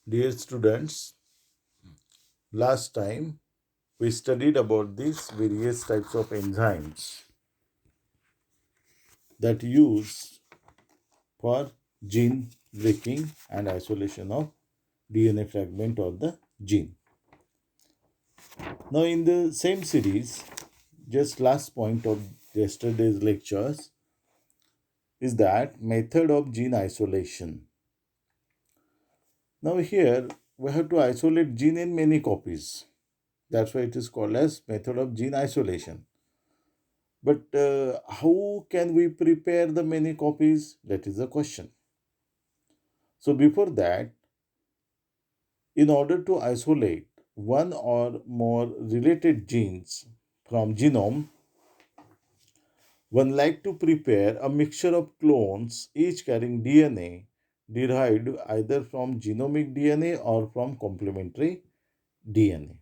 Dear students, last time we studied about these various types of enzymes that use for gene breaking and isolation of DNA fragment of the gene. Now, in the same series, just last point of yesterday's lectures is that method of gene isolation. Now, here we have to isolate gene in many copies. That's why it is called as method of gene isolation. But how can we prepare the many copies? That is the question. So before that, in order to isolate one or more related genes from genome, one like to prepare a mixture of clones, each carrying DNA derived either from genomic DNA or from complementary DNA.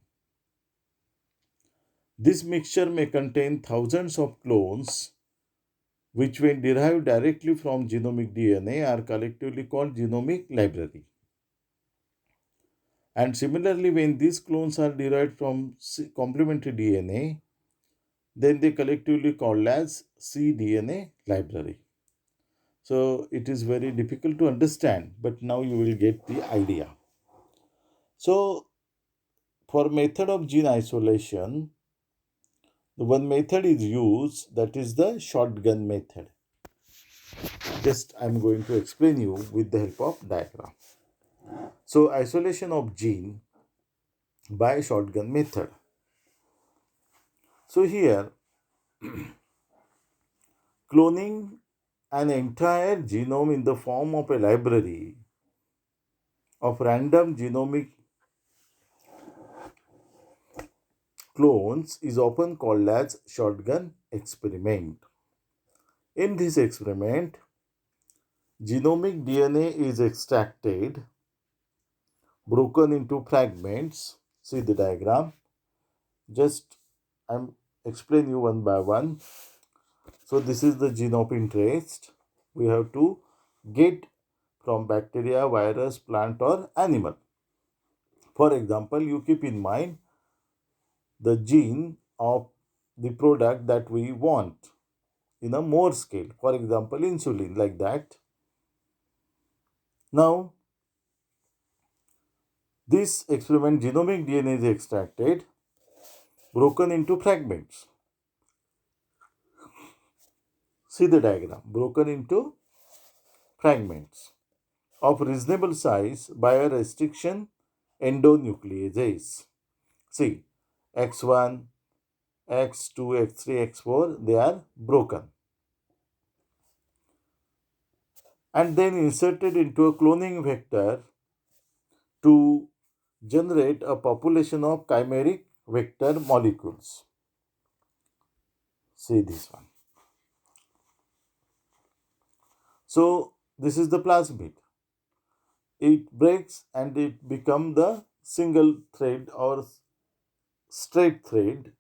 This mixture may contain thousands of clones which when derived directly from genomic DNA are collectively called genomic library. And similarly, when these clones are derived from complementary DNA, then they collectively called as cDNA library. So it is very difficult to understand, but now you will get the idea. So for method of gene isolation, the one method is used, that is the shotgun method. Just I am going to explain you with the help of diagram. So isolation of gene by shotgun method. So here cloning an entire genome in the form of a library of random genomic clones is often called as shotgun experiment. In this experiment, genomic DNA is extracted, broken into fragments. See the diagram. Just I'm explain you one by one. So this is the gene of interest. We have to get from bacteria, virus, plant or animal. For example, you keep in mind the gene of the product that we want in a more scale. For example, insulin, like that. Now, this experiment genomic DNA is extracted, broken into fragments. See the diagram, broken into fragments of reasonable size by a restriction endonucleases. See, X1, X2, X3, X4, they are broken and then inserted into a cloning vector to generate a population of chimeric vector molecules. See this one. So this is the plasmid. It breaks and it becomes the single thread or straight thread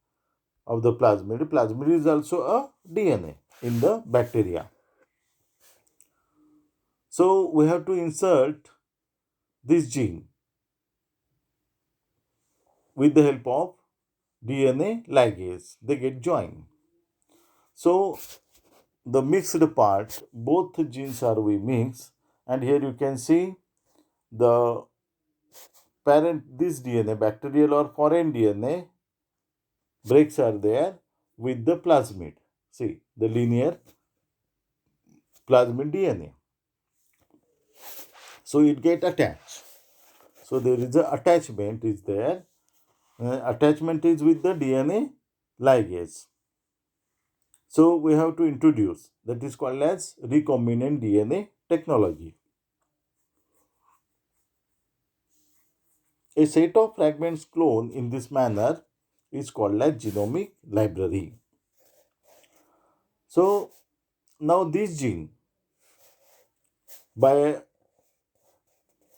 of the plasmid. Plasmid is also a DNA in the bacteria. So we have to insert this gene with the help of DNA ligase. They get joined. So the mixed part, both genes are we mix, and here you can see the parent, this DNA, bacterial or foreign DNA breaks are there with the plasmid. See the linear plasmid DNA. So it get attached. So there is a attachment is there. Attachment is with the DNA ligase. So we have to introduce, that is called as recombinant DNA technology. A set of fragments cloned in this manner is called as genomic library. So now this gene by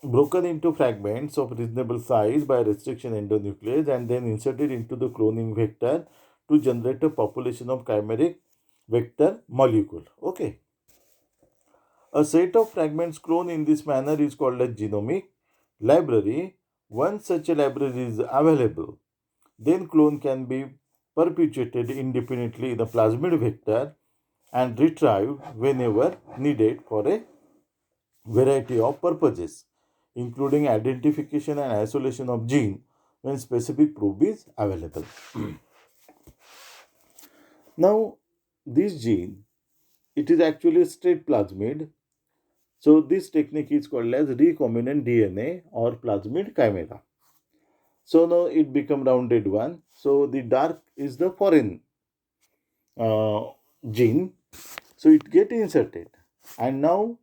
broken into fragments of reasonable size by restriction endonuclease and then inserted into the cloning vector to generate a population of chimeric vector molecule. Okay. A set of fragments cloned in this manner is called as genomic library. Once such a library is available, then clone can be perpetuated independently in a plasmid vector and retrieved whenever needed for a variety of purposes, including identification and isolation of gene when specific proof is available. Now, this gene, it is actually a straight plasmid. So, this technique is called as recombinant DNA or plasmid chimera. So, now it become rounded one. So, the dark is the foreign uh, gene. So, it get inserted. And now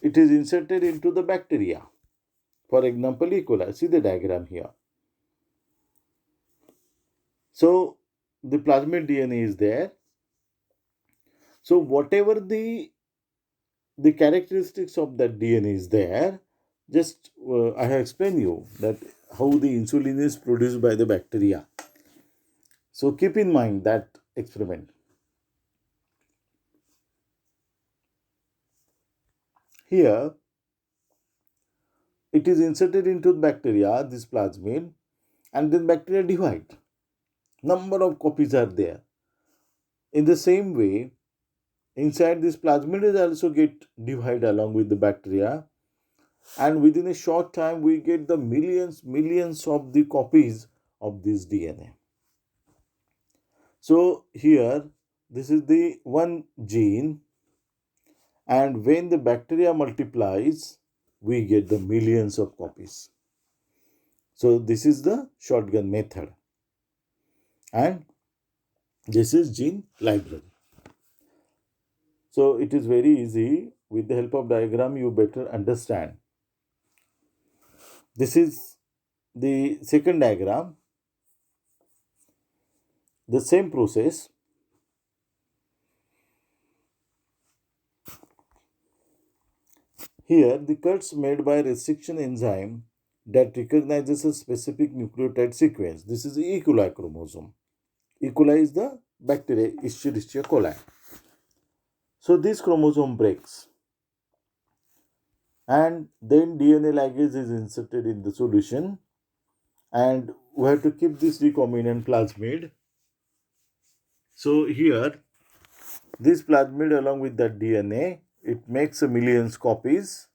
it is inserted into the bacteria. For example, E. coli. See the diagram here. So, the plasmid DNA is there. So, whatever the characteristics of that DNA is there, just I have explained you that how the insulin is produced by the bacteria. So, keep in mind that experiment. Here, it is inserted into the bacteria, this plasmid, and then bacteria divide. Number of copies are there. In the same way, inside this plasmid is also get divided along with the bacteria, and within a short time we get the millions of the copies of this DNA. So here this is the one gene, and when the bacteria multiplies we get the millions of copies. So this is the shotgun method, and this is gene library. So it is very easy. With the help of diagram you better understand. This is the second diagram. The same process. Here the cuts made by restriction enzyme that recognizes a specific nucleotide sequence. This is the E. coli chromosome. E. coli is the bacteria Escherichia coli. So this chromosome breaks, and then DNA ligase is inserted in the solution, and we have to keep this recombinant plasmid. So here this plasmid along with that DNA, it makes a millions copies,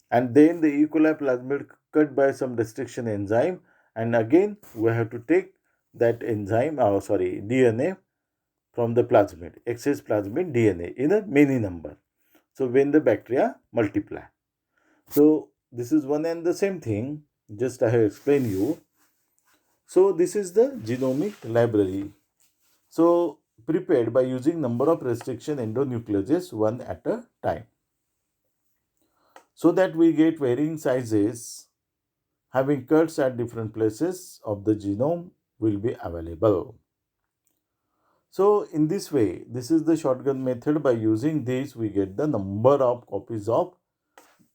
and then the E. coli plasmid cut by some restriction enzyme, and again we have to take that enzyme, DNA from the plasmid, excess plasmid DNA in a many number. So when the bacteria multiply. So this is one and the same thing, just I have explained you. So this is the genomic library. So prepared by using number of restriction endonucleases one at a time, so that we get varying sizes having cuts at different places of the genome will be available. So in this way, this is the shotgun method. By using this, we get the number of copies of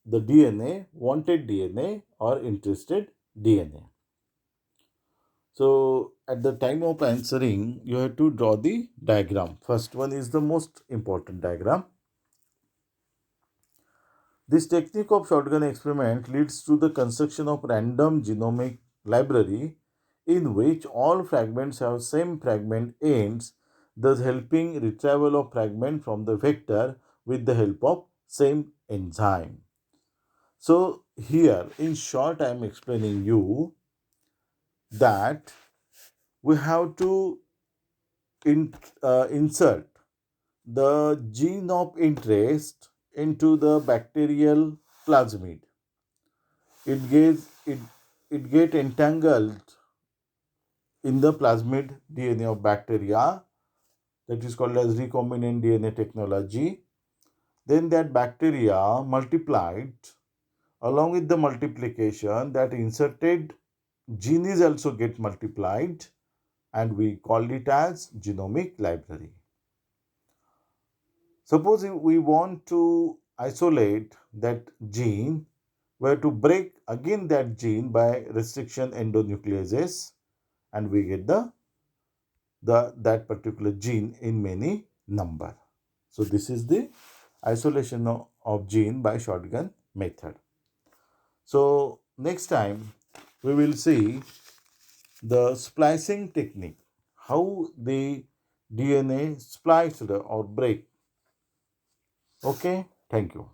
the DNA, wanted DNA or interested DNA. So at the time of answering, you have to draw the diagram. First one is the most important diagram. This technique of shotgun experiment leads to the construction of random genomic library in which all fragments have same fragment ends, thus helping retrieval of fragment from the vector with the help of same enzyme. So here in short I am explaining you that we have to insert the gene of interest into the bacterial plasmid. It get entangled in the plasmid DNA of bacteria, that is called as recombinant DNA technology. Then that bacteria multiplied. Along with the multiplication, that inserted gene is also get multiplied, and we call it as genomic library. Suppose if we want to isolate that gene, we have to break again that gene by restriction endonucleases, and we get that particular gene in many number. So this is the isolation of gene by shotgun method. So next time we will see the splicing technique, how the DNA spliced or break. Okay, thank you.